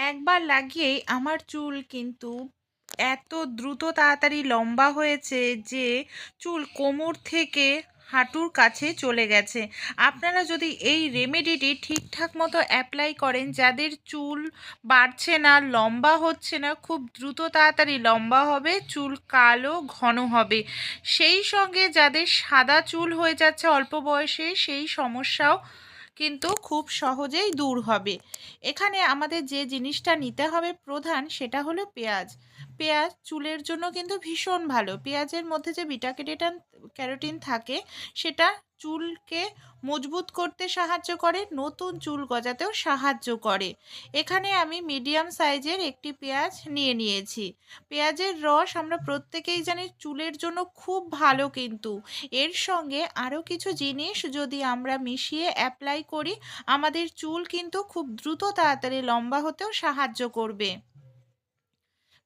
একবার লাগিয়েই আমার চুল কিন্তু এত দ্রুত তাড়াতাড়ি লম্বা হয়েছে যে চুল কোমর থেকে হাঁটুর কাছে চলে গেছে। আপনারা যদি এই রেমেডিটি ঠিকঠাক মতো অ্যাপ্লাই করেন, যাদের চুল বাড়ছে না, লম্বা হচ্ছে না, খুব দ্রুত তাড়াতাড়ি লম্বা হবে, চুল কালো ঘন হবে, সেই সঙ্গে যাদের সাদা চুল হয়ে যাচ্ছে অল্প বয়সে, সেই সমস্যাও কিন্তু খুব সহজেই দূর হবে। এখানে আমাদের যে জিনিসটা নিতে হবে প্রধান, সেটা হলো পেঁয়াজ। পেঁয়াজ চুলের জন্য কিন্তু ভীষণ ভালো। পেঁয়াজের মধ্যে যে বিটা ক্যারোটিন ক্যারোটিন থাকে, সেটা চুলকে মজবুত করতে সাহায্য করে, নতুন চুল গজাতেও সাহায্য করে। এখানে আমি মিডিয়াম সাইজের একটি পেঁয়াজ নিয়ে নিয়েছি। পেঁয়াজের রস আমরা প্রত্যেকেই জানি চুলের জন্য খুব ভালো, কিন্তু এর সঙ্গে আরও কিছু জিনিস যদি আমরা মিশিয়ে অ্যাপ্লাই করি, আমাদের চুল কিন্তু খুব দ্রুত তাড়াতাড়ি লম্বা হতেও সাহায্য করবে।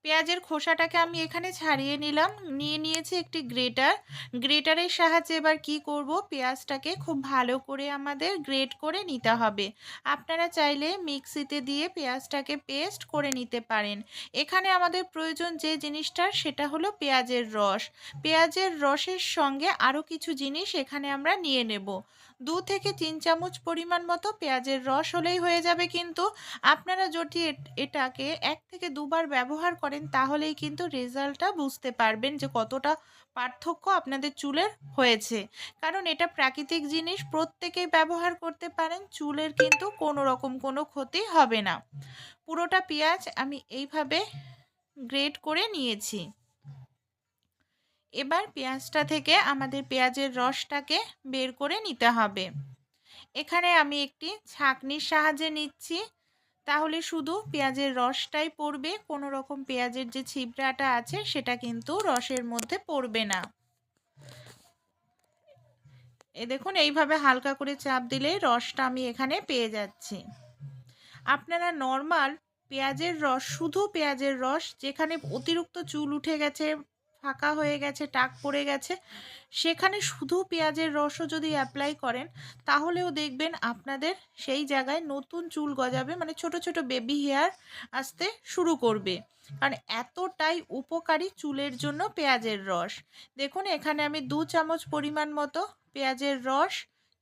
পেঁয়াজের খোসাটাকে আমি এখানে ছাড়িয়ে নিলাম, নিয়ে নিয়েছি একটি গ্রেটার। গ্রেটারের সাহায্যে এবার কি করব, পেঁয়াজটাকে খুব ভালো করে আমাদের গ্রেট করে নিতে হবে। আপনারা চাইলে মিক্সিতে দিয়ে পেঁয়াজটাকে পেস্ট করে নিতে পারেন। এখানে আমাদের প্রয়োজন যে জিনিসটার, সেটা হলো পেঁয়াজের রস। পেঁয়াজের রসের সঙ্গে আরও কিছু জিনিস এখানে আমরা নিয়ে নেব। 2 থেকে 3 চামচ পরিমাণ মতো পেঁয়াজের রস হলেই হয়ে যাবে। কিন্তু আপনারা যদি এটাকে 1 থেকে 2 বার ব্যবহার করেন, তাহলেই কিন্তু রেজাল্টটা বুঝতে পারবেন যে কতটা পার্থক্য আপনাদের চুলের হয়েছে। কারণ এটা প্রাকৃতিক জিনিস, প্রত্যেকেই ব্যবহার করতে পারেন, চুলের কিন্তু কোনো রকম কোনো ক্ষতি হবে না। পুরোটা পেঁয়াজ আমি এইভাবে গ্রেট করে নিয়েছি। এবার পেঁয়াজটা থেকে আমাদের পেঁয়াজের রসটাকে বের করে নিতে হবে। এখানে আমি একটি ছাঁকনির সাহায্যে নিচ্ছি, তাহলে শুধু পেঁয়াজের রসটাই পড়বে, কোনো রকম পেঁয়াজের যে ছিবড়াটা আছে সেটা কিন্তু রসের মধ্যে পড়বে না। দেখুন, এইভাবে হালকা করে চাপ দিলেই রসটা আমি এখানে পেয়ে যাচ্ছি। আপনারা নর্মাল পেঁয়াজের রস, শুধু পেঁয়াজের রস, যেখানে অতিরিক্ত চুল উঠে গেছে, ফাঁকা হয়ে গেছে, টাক পড়ে গেছে, সেখানে শুধু পেঁয়াজের রসও যদি অ্যাপ্লাই করেন, তাহলেও দেখবেন আপনাদের সেই জায়গায় নতুন চুল গজাবে, মানে ছোট ছোট বেবি হেয়ার আসতে শুরু করবে। কারণ এতটাই উপকারী চুলের জন্য পেঁয়াজের রস। দেখুন, এখানে আমি 2 চামচ পরিমাণ মতো পেঁয়াজের রস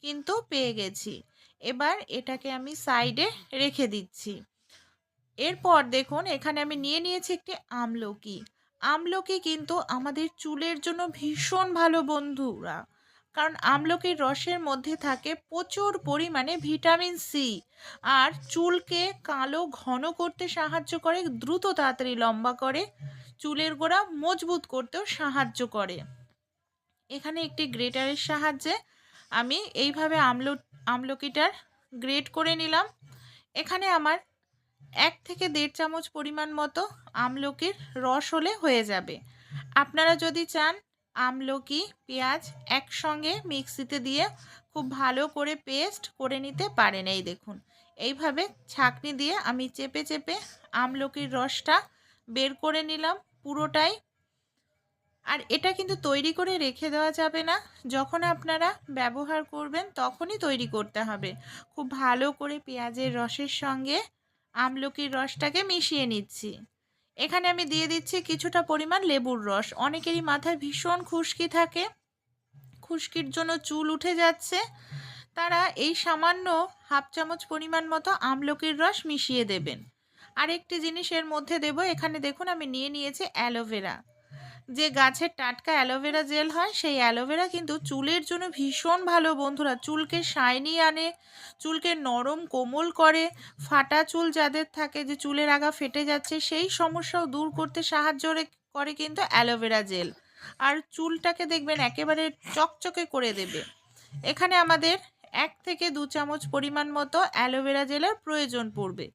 কিন্তু পেয়ে গেছি। এবার এটাকে আমি সাইডে রেখে দিচ্ছি। এরপর দেখুন, এখানে আমি নিয়ে নিয়েছি একটি আমলকি। আমলকি কিন্তু আমাদের চুলের জন্য ভীষণ ভালো বন্ধুরা, কারণ আমলকির রসের মধ্যে থাকে প্রচুর পরিমাণে ভিটামিন সি, আর চুলকে কালো ঘন করতে সাহায্য করে, দ্রুত তাড়াতাড়ি লম্বা করে, চুলের গোড়া মজবুত করতেও সাহায্য করে। এখানে একটি গ্রেটারের সাহায্যে আমি এইভাবে আমলকিটার গ্রেট করে নিলাম। এখানে আমার 1 থেকে 1.5 চামচ পরিমাণ মতো আমলকির রস হলে হয়ে যাবে। আপনারা যদি চান, আমলকি পেঁয়াজ একসঙ্গে মিক্সিতে দিয়ে খুব ভালো করে পেস্ট করে নিতে পারেন। এই দেখুন, এইভাবে ছাঁকনি দিয়ে আমি চেপে চেপে আমলকির রসটা বের করে নিলাম পুরোটাই। আর এটা কিন্তু তৈরি করে রেখে দেওয়া যাবে না, যখন আপনারা ব্যবহার করবেন তখনই তৈরি করতে হবে। খুব ভালো করে পেঁয়াজের রসের সঙ্গে আমলকির রসটাকে মিশিয়ে নিচ্ছি। এখানে আমি দিয়ে দিচ্ছি কিছুটা পরিমাণ লেবুর রস। অনেকেরই মাথায় ভীষণ খুশকি থাকে, খুশকির জন্য চুল উঠে যাচ্ছে, তারা এই সামান্য 1/2 চামচ পরিমাণ মতো আমলকির রস মিশিয়ে দেবেন। আরেকটি জিনিস এর মধ্যে দেব, এখানে দেখুন আমি নিয়ে নিয়েছি অ্যালোভেরা। যে গাছের টাটকা অ্যালোভেরা জেল হয়, সেই অ্যালোভেরা কিন্তু চুলের জন্য ভীষণ ভালো বন্ধুরা। চুলকে শাইনি আনে, চুলকে নরম কোমল করে, ফাটা চুল যাদের থাকে, যে চুলের আগা ফেটে যাচ্ছে, সেই সমস্যাও দূর করতে সাহায্য করে কিন্তু অ্যালোভেরা জেল। আর চুলটাকে দেখবেন একেবারে চকচকে করে দেবে। এখানে আমাদের 1 থেকে 2 চামচ পরিমাণ মতো অ্যালোভেরা জেলের প্রয়োজন পড়বে।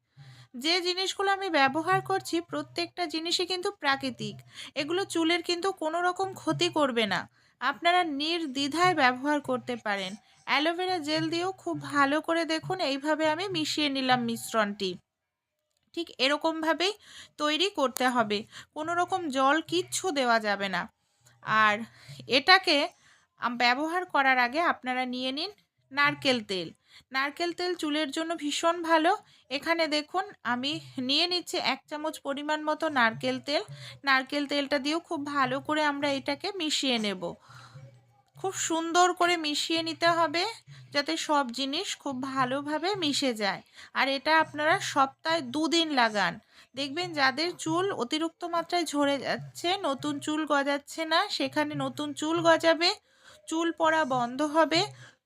যে জিনিসগুলো আমি ব্যবহার করছি প্রত্যেকটা জিনিসই কিন্তু প্রাকৃতিক, এগুলো চুলের কিন্তু কোনো রকম ক্ষতি করবে না, আপনারা নির্দ্বিধায় ব্যবহার করতে পারেন। অ্যালোভেরা জেল দিয়েও খুব ভালো করে দেখুন এইভাবে আমি মিশিয়ে নিলাম মিশ্রণটি। ঠিক এরকমভাবেই তৈরি করতে হবে, কোনো রকম জল কিচ্ছু দেওয়া যাবে না। আর এটাকে ব্যবহার করার আগে আপনারা নিয়ে নিন নারকেল তেল। নারকেল তেল চুলের জন্য ভীষণ ভালো। এখানে দেখুন আমি নিয়ে নিচ্ছি 1 চামচ পরিমাণ মতো নারকেল তেল। নারকেল তেলটা দিয়েও খুব ভালো করে আমরা এটাকে মিশিয়ে নেব। খুব সুন্দর করে মিশিয়ে নিতে হবে যাতে সব জিনিস খুব ভালোভাবে মিশে যায়। আর এটা আপনারা সপ্তাহে 2 দিন লাগান। দেখবেন যাদের চুল অতিরিক্ত মাত্রায় ঝরে যাচ্ছে, নতুন চুল গজাচ্ছে না, সেখানে নতুন চুল গজাবে, চুল পড়া বন্ধ হবে,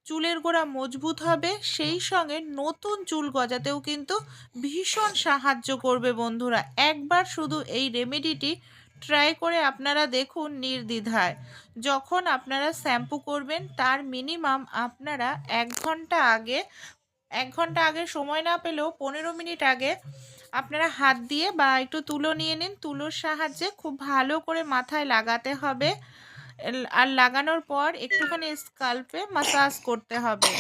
চুলের গোড়া মজবুত হবে, সেই সঙ্গে নতুন চুল গজাতেও কিন্তু ভীষণ সাহায্য করবে বন্ধুরা। একবার শুধু এই রেমেডিটি ট্রাই করে আপনারা দেখুন নির্দ্বিধায়। যখন আপনারা শ্যাম্পু করবেন তার মিনিমাম আপনারা 1 ঘন্টা আগে সময় না পেলেও 15 মিনিট আগে আপনারা হাত দিয়ে বা একটু তুলো নিয়ে নিন, তুলোর সাহায্যে খুব ভালো করে মাথায় লাগাতে হবে। আর লাগানোর পর একটুখানি স্কাল্পে মাসাজ করতে হবে।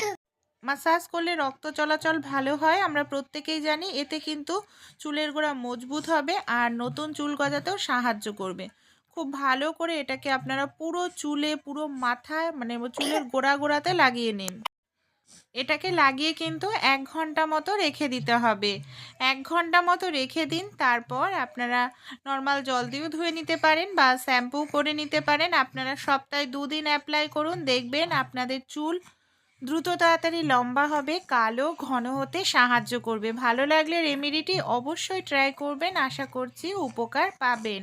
মাসাজ করলে রক্ত চলাচল ভালো হয়, আমরা প্রত্যেকেই জানি। এতে কিন্তু চুলের গোড়া মজবুত হবে আর নতুন চুল গজাতেও সাহায্য করবে। খুব ভালো করে এটাকে আপনারা পুরো চুলে, পুরো মাথায়, মানে চুলের গোড়াতে লাগিয়ে নিন। এটাকে লাগিয়ে কিন্তু 1 ঘন্টা মতো রেখে দিতে হবে। 1 ঘন্টা মতো রেখে দিন। তারপর আপনারা নর্মাল জল দিয়েও ধুয়ে নিতে পারেন বা শ্যাম্পু করে নিতে পারেন। আপনারা সপ্তাহে 2 দিন অ্যাপ্লাই করুন, দেখবেন আপনাদের চুল দ্রুত তাড়াতাড়ি লম্বা হবে, কালো ঘন হতে সাহায্য করবে। ভালো লাগলে রেমেডিটি অবশ্যই ট্রাই করবেন, আশা করছি উপকার পাবেন।